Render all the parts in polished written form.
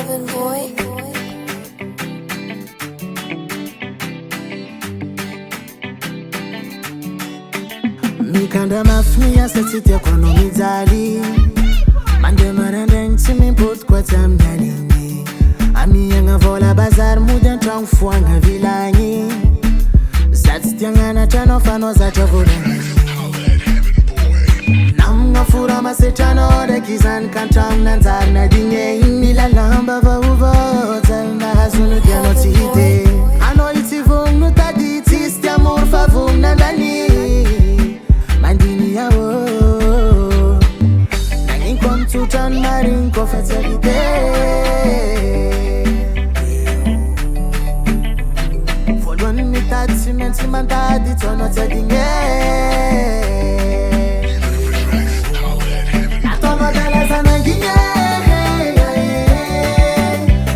Heaven boy. Mikanda mafia setitia kono mizali Mande marende ntimi pot kwa tamdalini Ami yanga vola bazar muda trang fuanga vilanyi Zatitia na chano fano za chavolani Namga fura masetano de kizan kantang nanzar na dinge Mila lamba va uvo zalna hazunu diano tite Ano iti vung nuta di tisti amor fa vung nandani Mandini ya wo Nangin kom tutan marin ko fatalite Folwan mi tati menti mantadi tono te dinge Atomo della zananghine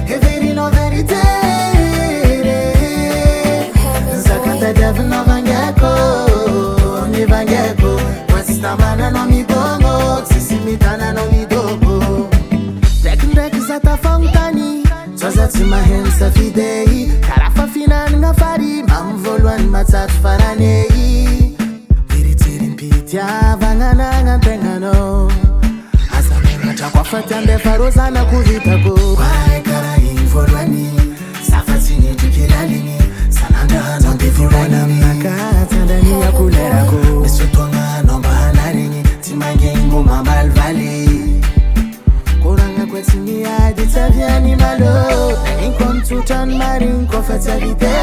E veri no verite Zakata dev no vangeko Ni vangeko Stamana no mi bongo, sisi mitana no mi dogo. Drek zata fontani, twazati mahensa fidei. Karafa finan nga fari, mam volwan matat faranei. Viritirin pitya, vangana nga tengano. Azamenga chakwa fatande farozana kuvitako. Kwae kara involwani, safatini tukilalini. Sananda hano bivirwana mnakata ndani ya kulerako. Misutwanga nomba Timangengo mambal valley Koranga kwetini adi taviani malo Nangin kom tutan marin ko fatalite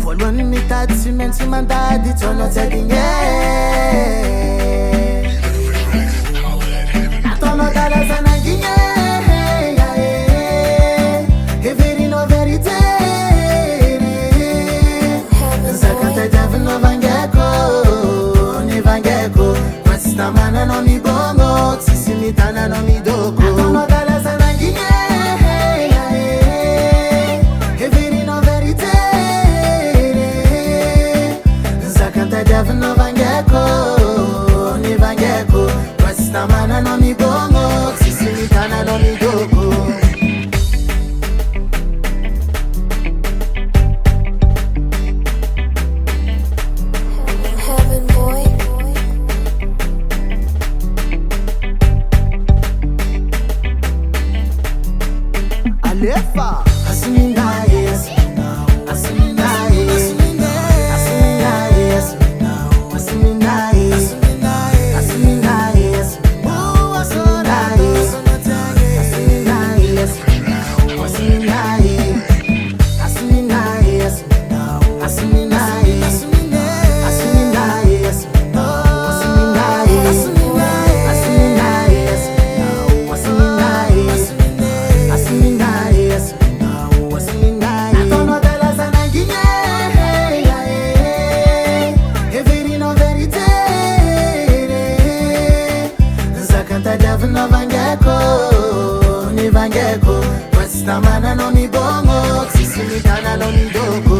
Folwan mi tati menti mandadi tono te dinge Natono dala zananginye E veri no verite no vangeko, ni vangeko Stamana no mi bongo, sisi mitana no mi dogo Atono dala zananghine E veri no verite Zakanta dev no vangeko, ni vangeko Stamana no mi bongo, sisi mitana no mi dogo Alefa Asiminaye Asiminaye Asiminaye Asiminaye Asiminaye Asiminaye Asiminaye no vangeko, ni vangeko Stamana no mi bongo, sisi mitana no mi dogo